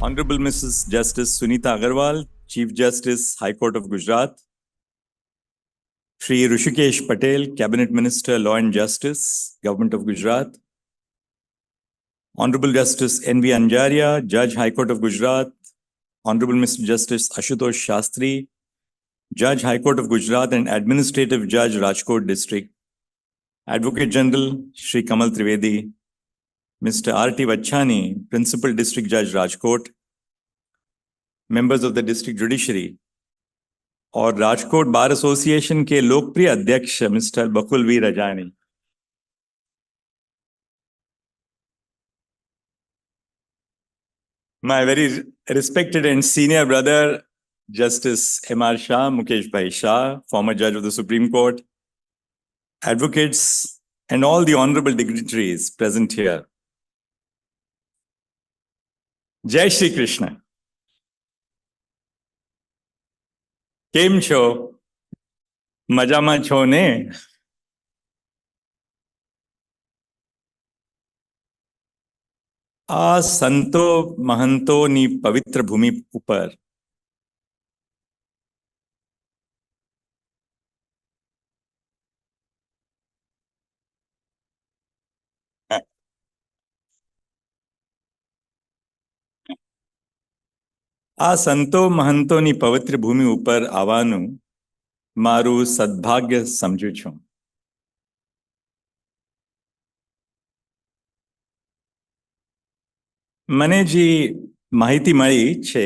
Honorable Mrs. Justice Sunita Agarwal, Chief Justice, High Court of Gujarat. Shri Rishikesh Patel, Cabinet Minister, Law and Justice, Government of Gujarat. Honorable Justice N.V. Anjaria, Judge, High Court of Gujarat. Honorable Mr. Justice Ashutosh Shastri, Judge, High Court of Gujarat and Administrative Judge, Rajkot District. Advocate General, Shri Kamal Trivedi. Mr. R.T. Vachani, Principal District Judge, Rajkot. Members of the District Judiciary. और Rajkot bar association के लोकप्रिय अध्यक्ष mister Bakul V Rajani. My very respected and senior brother, Justice M R Shah, Mukesh Bhai Shah, former judge of the Supreme Court, advocates, and all the honorable dignitaries present here. Jai Shri Krishna. કેમ છો? મજામાં છો ને? આ સંતો મહંતોની પવિત્ર ભૂમિ ઉપર આ સંતો મહંતોની પવિત્ર ભૂમિ ઉપર આવવાનું મારું સદભાગ્ય સમજું છું. મને જે માહિતી મળી છે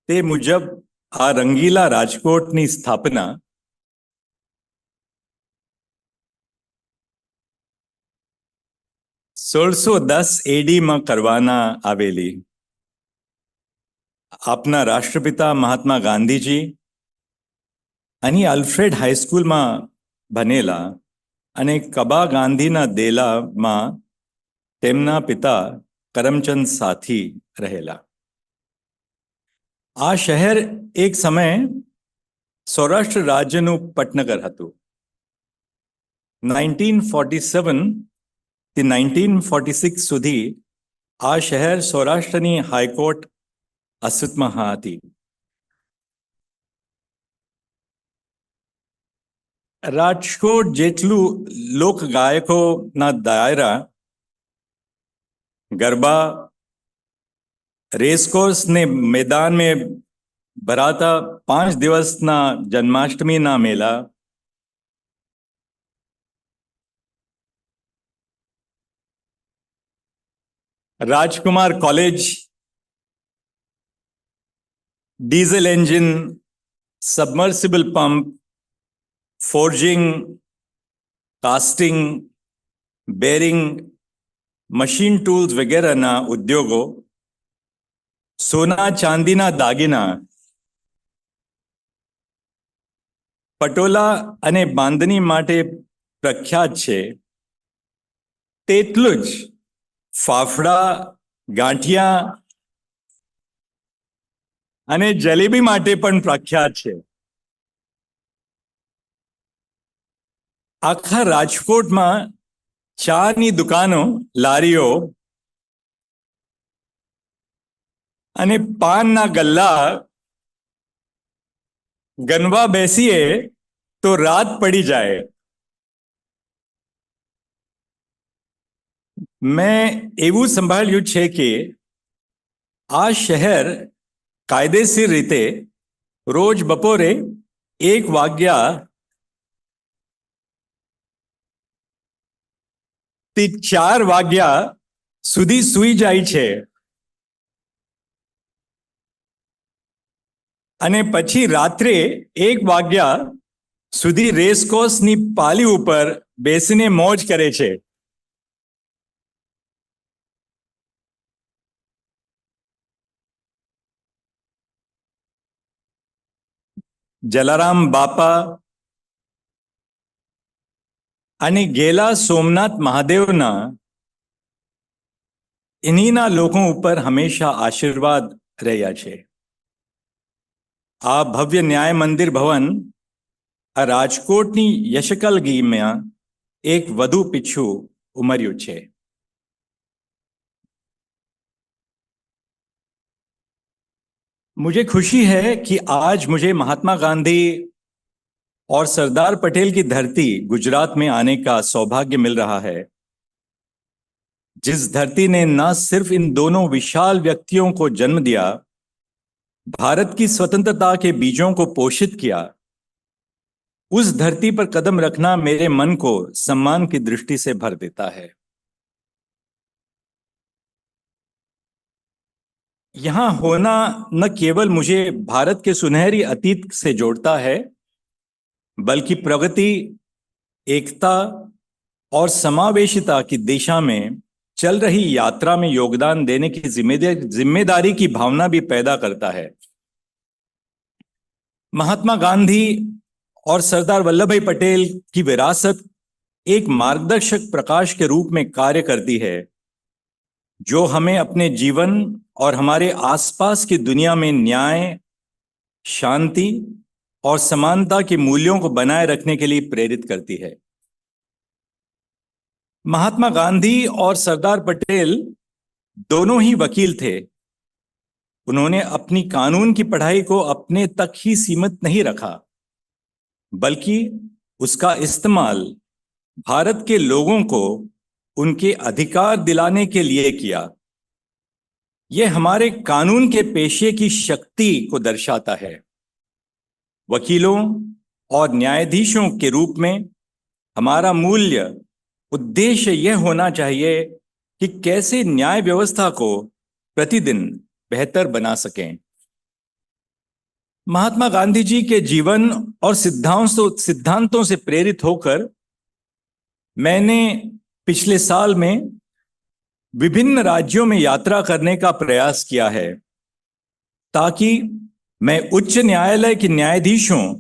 તે મુજબ આ રંગીલા રાજકોટની સ્થાપના 1610 AD માં કરવાના આવેલી. આપના રાષ્ટ્રપિતા મહાત્મા ગાંધીજી અહીં અલ્ફ્રેડ હાઈસ્કૂલમાં ભણેલા અને કબા ગાંધીના દેલામાં તેમના પિતા કરમચંદ સાથી રહેલા. આ શહેર એક સમયે સૌરાષ્ટ્ર રાજ્યનું પટનગર હતું. 1947 થી 1946 સુધી આ શહેર સૌરાષ્ટ્રની હાઈકોર્ટ अस्तित्वમાં હતી. રાજકોટ જેટલું લોક ગાયકોના દાયરા, ગરબા, રેસકોર્સ ને મેદાન में ભરાતા 5 દિવસના જન્માષ્ટમીના મેળા, રાજકુમાર college, diesel engine, submersible pump, forging, casting, bearing, machine tools વગેરેના ઉદ્યોગો, સોના ચાંદીના દાગીના, પટોલા અને બાંધણી માટે પ્રખ્યાત છે. તેટલું જ ફાફડા, ગાંઠિયા અને જલેબી માટે પણ પ્રખ્યાત છે. આખા રાજકોટમાં ચાની દુકાનો, લારીઓ અને પાનના ગલ્લા ગણવા બેસીએ તો રાત પડી જાય. મેં એવું સંભાળ્યું છે કે આ શહેર કાયદેસર રીતે રોજ બપોરે 1 વાગ્યા થી 4 વાગ્યા સુધી સૂઈ જાય છે અને પછી રાત્રે 1 વાગ્યા સુધી રેસકોર્સની પાલી ઉપર બેસીને મોજ કરે છે. જલારામ બાપા અને ગેલા સોમનાથ મહાદેવના એનીના લોકો ઉપર હંમેશા આશીર્વાદ રહ્યા છે. આ ભવ્ય ન્યાય મંદિર ભવન આ રાજકોટની યશકલગીમાં એક વધુ પીછું ઉમર્યું છે. मुझे खुशी है कि आज मुझे महात्मा गांधी और सरदार पटेल की धरती गुजरात में आने का सौभाग्य मिल रहा है, जिस धरती ने न सिर्फ इन दोनों विशाल व्यक्तियों को जन्म दिया, भारत की स्वतंत्रता के बीजों को पोषित किया। उस धरती पर कदम रखना मेरे मन को सम्मान की दृष्टि से भर देता है। यहां होना न केवल मुझे भारत के सुनहरी अतीत से जोड़ता है, बल्कि प्रगति, एकता और समावेशिता की दिशा में चल रही यात्रा में योगदान देने की जिम्मेदारी की भावना भी पैदा करता है। महात्मा गांधी और सरदार वल्लभ भाई पटेल की विरासत एक मार्गदर्शक प्रकाश के रूप में कार्य करती है, जो हमें अपने जीवन और हमारे आसपास की दुनिया में न्याय, शांति और समानता के मूल्यों को बनाए रखने के लिए प्रेरित करती है। महात्मा गांधी और सरदार पटेल दोनों ही वकील थे। उन्होंने अपनी कानून की पढ़ाई को अपने तक ही सीमित नहीं रखा, बल्कि उसका इस्तेमाल भारत के लोगों को उनके अधिकार दिलाने के लिए किया। यह हमारे कानून के पेशे की शक्ति को दर्शाता है। वकीलों और न्यायाधीशों के रूप में हमारा मूल्य उद्देश्य यह होना चाहिए कि कैसे न्याय व्यवस्था को प्रतिदिन बेहतर बना सकें। महात्मा गांधी जी के जीवन और सिद्धांतों से प्रेरित होकर मैंने पिछले साल में विभिन्न राज्यों में यात्रा करने का प्रयास किया है, ताकि मैं उच्च न्यायालय के न्यायाधीशों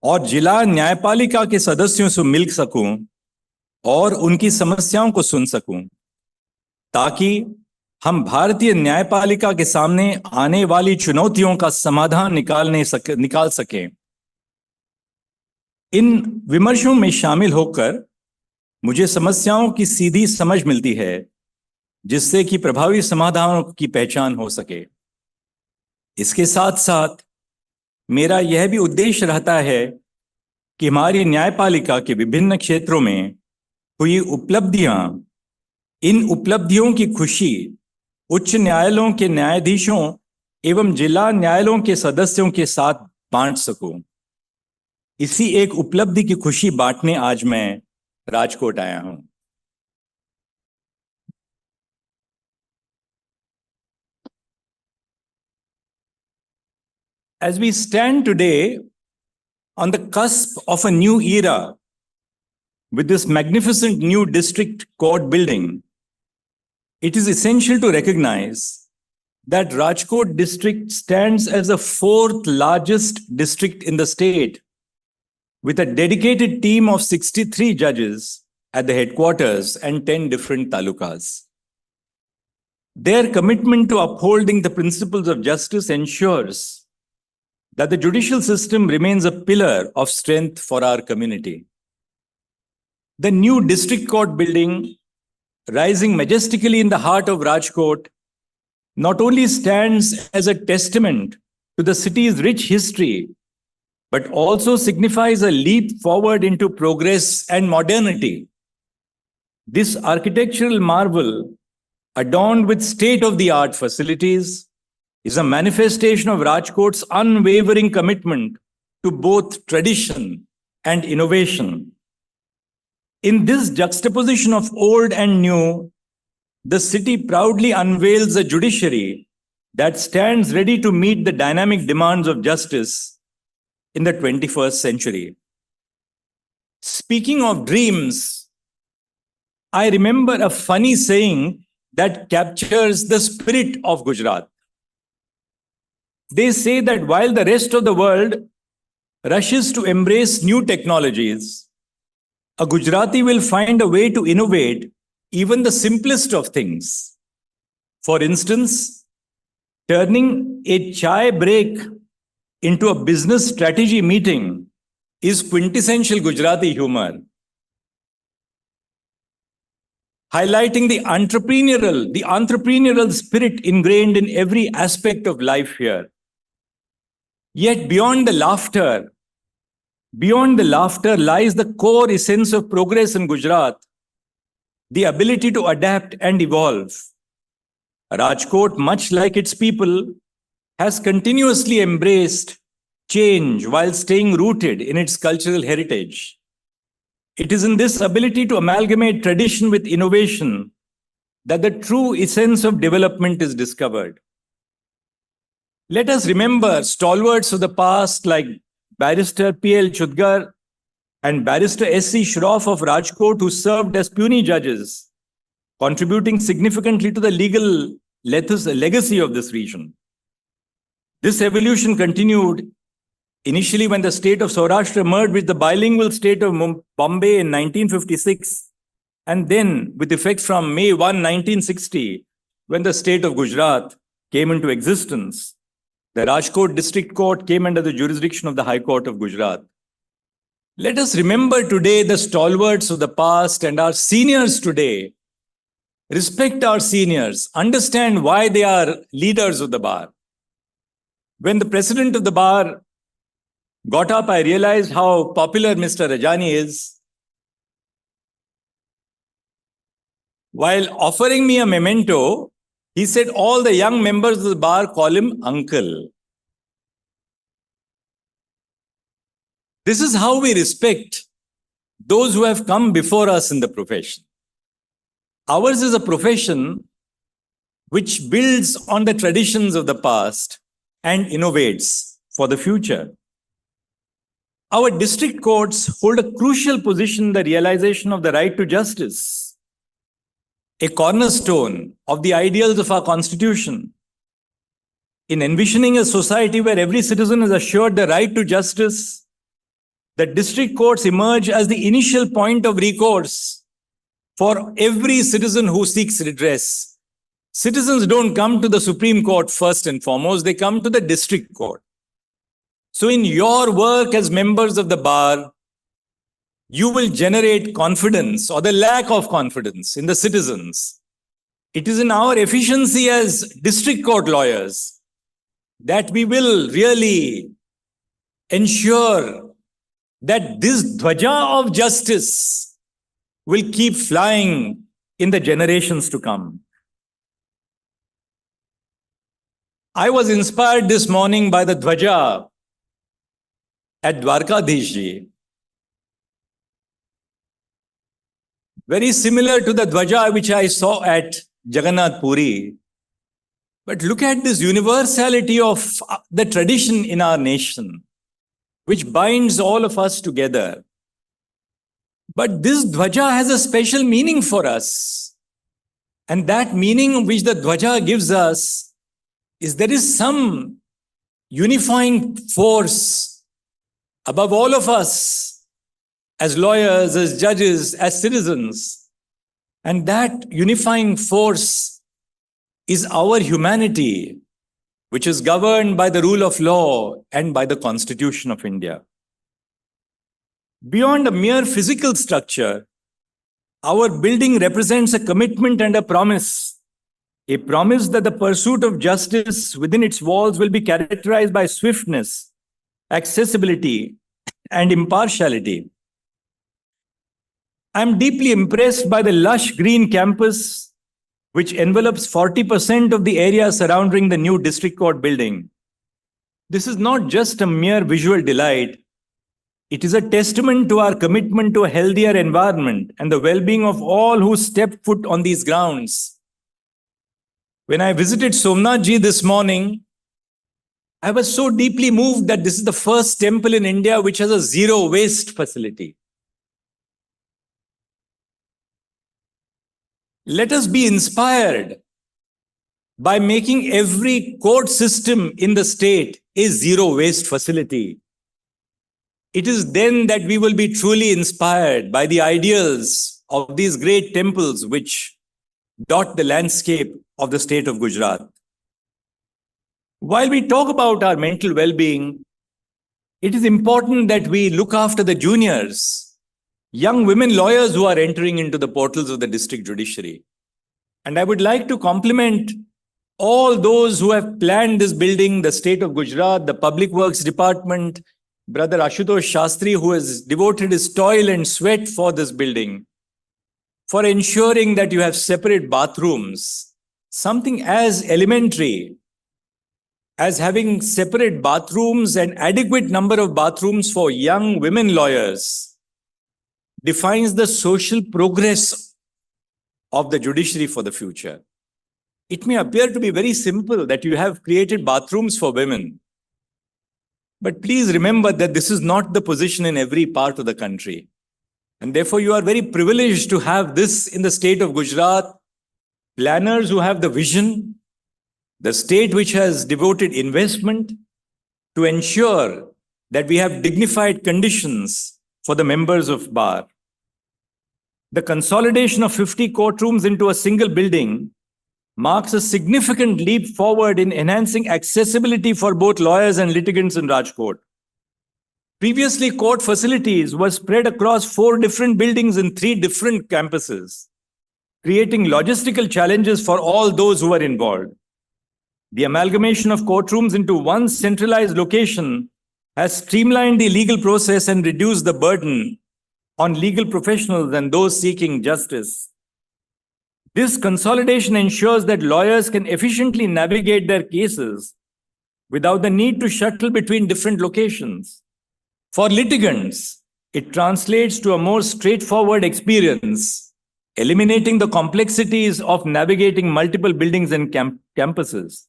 और जिला न्यायपालिका के सदस्यों से मिल सकूं और उनकी समस्याओं को सुन सकूं, ताकि हम भारतीय न्यायपालिका के सामने आने वाली चुनौतियों का समाधान निकाल सकें। इन विमर्शों में शामिल होकर मुझे समस्याओं की सीधी समझ मिलती है, जिससे कि प्रभावी समाधानों की पहचान हो सके। इसके साथ साथ मेरा यह भी उद्देश्य रहता है कि हमारी न्यायपालिका के विभिन्न क्षेत्रों में हुई उपलब्धियां, इन उपलब्धियों की खुशी उच्च न्यायालयों के न्यायाधीशों एवं जिला न्यायालयों के सदस्यों के साथ बांट सकूं। इसी एक उपलब्धि की खुशी बांटने आज मैं राजकोट आया हूं। As we stand today on the cusp of a new era with this magnificent new district court building, it is essential to recognize that Rajkot district stands as the fourth largest district in the state, with a dedicated team of 63 judges at the headquarters and 10 different talukas. Their commitment to upholding the principles of justice ensures that the judicial system remains a pillar of strength for our community. The new district court building, rising majestically in the heart of Rajkot, not only stands as a testament to the city's rich history, but also signifies a leap forward into progress and modernity. This architectural marvel, adorned with state-of-the-art facilities, is a manifestation of Rajkot's unwavering commitment to both tradition and innovation. In this juxtaposition of old and new, the city proudly unveils a judiciary that stands ready to meet the dynamic demands of justice in the 21st century. Speaking of dreams, I remember a funny saying that captures the spirit of Gujarat. They say that while the rest of the world rushes to embrace new technologies, a Gujarati will find a way to innovate even the simplest of things. For instance, turning a chai break into a business strategy meeting is quintessential Gujarati humor, highlighting the entrepreneurial spirit ingrained in every aspect of life here. Yet beyond the laughter lies the core essence of progress in Gujarat, the ability to adapt and evolve. Rajkot, much like its people, has continuously embraced change while staying rooted in its cultural heritage. It is in this ability to amalgamate tradition with innovation that the true essence of development is discovered. Let us remember stalwarts of the past like Barrister P.L. Chudgar and Barrister S.C. Shroff of Rajkot, who served as puisne judges, contributing significantly to the legal legacy of this region. This evolution continued initially when the state of Saurashtra merged with the bilingual state of Bombay in 1956, and then with effect from May 1, 1960, when the state of Gujarat came into existence. The Rajkot District Court came under the jurisdiction of the High Court of Gujarat. Let us remember today the stalwarts of the past and our seniors today. Respect our seniors, understand why they are leaders of the bar. When the president of the bar got up, I realized how popular Mr. Rajani is. While offering me a memento, he said all the young members of the bar call him uncle. This is how we respect those who have come before us in the profession. Ours is a profession which builds on the traditions of the past and innovates for the future. Our district courts hold a crucial position in the realization of the right to justice, a cornerstone of the ideals of our Constitution. In envisioning a society where every citizen is assured the right to justice, the district courts emerge as the initial point of recourse for every citizen who seeks redress. Citizens don't come to the Supreme Court first and foremost, they come to the district court. So in your work as members of the bar, you will generate confidence or the lack of confidence in the citizens. It is in our efficiency as district court lawyers that we will really ensure that this dhwaja of justice will keep flying in the generations to come. I was inspired this morning by the dhwaja at Dwarkadhishji. Very similar to the dhwaja which I saw at Jagannath Puri. But look at this universality of the tradition in our nation, which binds all of us together. But this dhwaja has a special meaning for us. And that meaning which the dhwaja gives us is there is some unifying force above all of us as lawyers, as judges, as citizens. And that unifying force is our humanity, which is governed by the rule of law and by the Constitution of India. Beyond a mere physical structure, our building represents a commitment and a promise that the pursuit of justice within its walls will be characterized by swiftness, accessibility, and impartiality. I am deeply impressed by the lush green campus, which envelops 40% of the area surrounding the new district court building. This is not just a mere visual delight. It is a testament to our commitment to a healthier environment and the well-being of all who step foot on these grounds. When I visited Somnathji this morning, I was so deeply moved that this is the first temple in India which has a zero waste facility. Let us be inspired by making every court system in the state a zero waste facility. It is then that we will be truly inspired by the ideals of these great temples which dot the landscape of the state of Gujarat. While we talk about our mental well-being, it is important that we look after the juniors, young women lawyers who are entering into the portals of the district judiciary. And I would like to compliment all those who have planned this building, the state of Gujarat, the Public Works Department, Brother Ashutosh Shastri, who has devoted his toil and sweat for this building, for ensuring that you have separate bathrooms, something as elementary as having separate bathrooms and adequate number of bathrooms for young women lawyers defines the social progress of the judiciary for the future. It may appear to be very simple that you have created bathrooms for women. But please remember that this is not the position in every part of the country. And therefore, you are very privileged to have this in the state of Gujarat, planners who have the vision, the state which has devoted investment to ensure that we have dignified conditions for the members of bar. The consolidation of 50 courtrooms into a single building marks a significant leap forward in enhancing accessibility for both lawyers and litigants in Rajkot. Previously, court facilities were spread across 4 different buildings in 3 different campuses, creating logistical challenges for all those who were involved. The amalgamation of courtrooms into one centralized location has streamlined the legal process and reduced the burden on legal professionals and those seeking justice. This consolidation ensures that lawyers can efficiently navigate their cases without the need to shuttle between different locations. For litigants, it translates to a more straightforward experience, eliminating the complexities of navigating multiple buildings and campuses.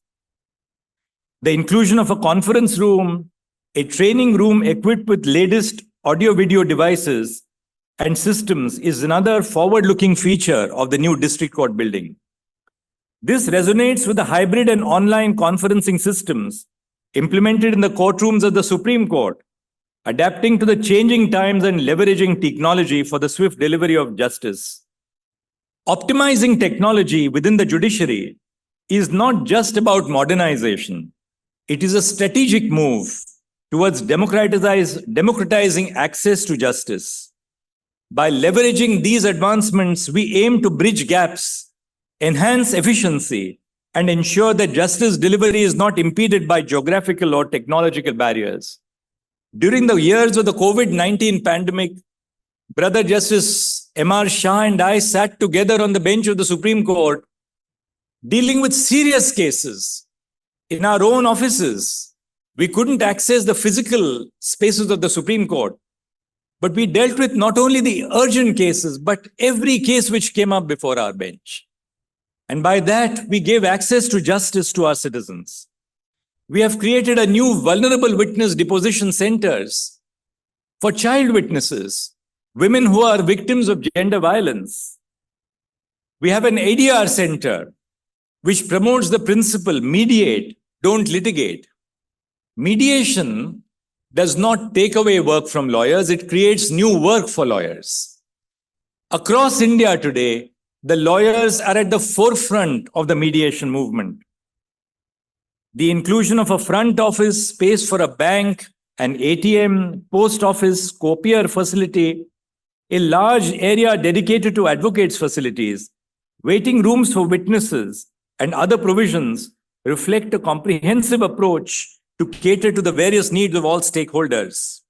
The inclusion of a conference room, a training room equipped with latest audio-video devices and systems is another forward-looking feature of the new district court building. This resonates with the hybrid and online conferencing systems implemented in the courtrooms of the Supreme Court, adapting to the changing times and leveraging technology for the swift delivery of justice. Optimizing technology within the judiciary is not just about modernization. It is a strategic move towards democratizing access to justice. By leveraging these advancements, we aim to bridge gaps, enhance efficiency, and ensure that justice delivery is not impeded by geographical or technological barriers. During the years of the COVID-19 pandemic, Brother Justice MR Shah and I sat together on the bench of the Supreme Court, dealing with serious cases in our own offices. We couldn't access the physical spaces of the Supreme Court, but we dealt with not only the urgent cases, but every case which came up before our bench. And by that, we gave access to justice to our citizens. We have created a new vulnerable witness deposition centers for child witnesses, women who are victims of gender violence. We have an ADR center which promotes the principle, mediate, don't litigate. Mediation does not take away work from lawyers, it creates new work for lawyers. Across India today, the lawyers are at the forefront of the mediation movement. The inclusion of a front office space for a bank, an ATM, post office, copier facility, a large area dedicated to advocates' facilities, waiting rooms for witnesses, and other provisions reflect a comprehensive approach to cater to the various needs of all stakeholders.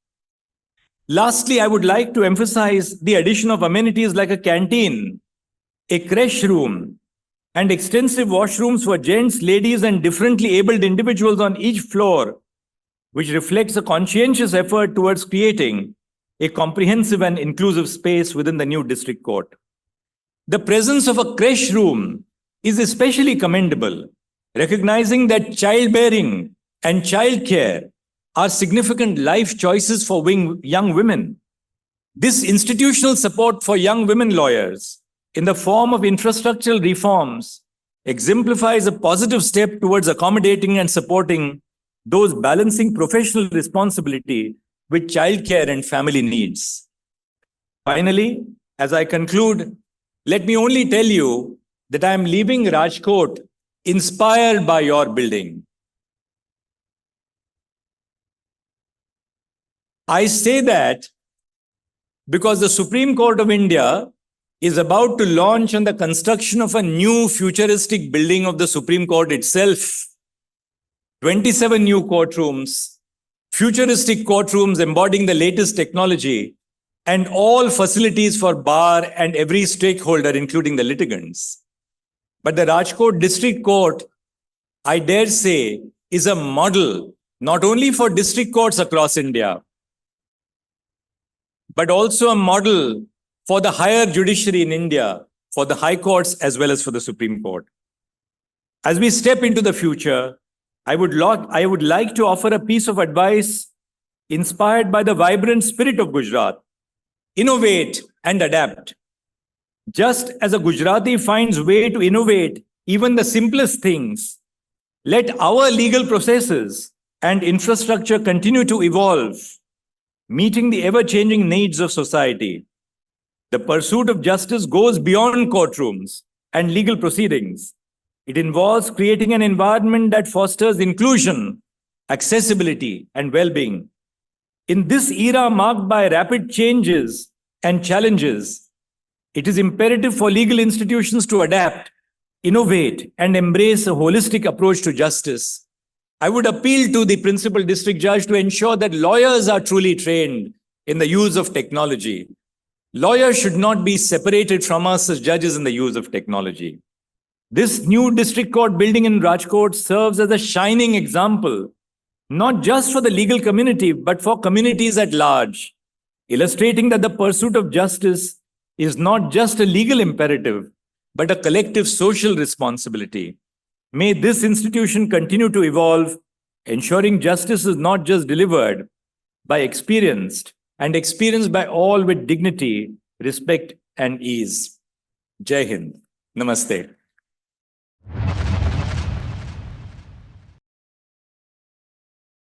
Lastly, I would like to emphasize the addition of amenities like a canteen, a creche room, and extensive washrooms for gents, ladies, and differently abled individuals on each floor, which reflects a conscientious effort towards creating a comprehensive and inclusive space within the new district court. The presence of a creche room is especially commendable, recognizing that childbearing and childcare are significant life choices for young women. This institutional support for young women lawyers in the form of infrastructural reforms exemplifies a positive step towards accommodating and supporting those balancing professional responsibility with childcare and family needs. Finally, as I conclude, let me only tell you that I am leaving Rajkot inspired by your building. I say that because the Supreme Court of India is about to launch on the construction of a new futuristic building of the Supreme Court itself. 27 new courtrooms, futuristic courtrooms embodying the latest technology, and all facilities for bar and every stakeholder, including the litigants. But the Rajkot District Court, I dare say, is a model not only for district courts across India, but also a model for the higher judiciary in India, for the high courts as well as for the Supreme Court. As we step into the future, I would like to offer a piece of advice inspired by the vibrant spirit of Gujarat. Innovate and adapt. Just as a Gujarati finds way to innovate even the simplest things, let our legal processes and infrastructure continue to evolve, meeting the ever-changing needs of society. The pursuit of justice goes beyond courtrooms and legal proceedings. It involves creating an environment that fosters inclusion, accessibility, and well-being. In this era marked by rapid changes and challenges, it is imperative for legal institutions to adapt, innovate, and embrace a holistic approach to justice. I would appeal to the principal district judge to ensure that lawyers are truly trained in the use of technology. Lawyers should not be separated from us as judges in the use of technology. This new district court building in Rajkot serves as a shining example, not just for the legal community, but for communities at large, illustrating that the pursuit of justice is not just a legal imperative, but a collective social responsibility. May this institution continue to evolve, ensuring justice is not just delivered by experienced by all with dignity, respect, and ease. Jai Hind. Namaste.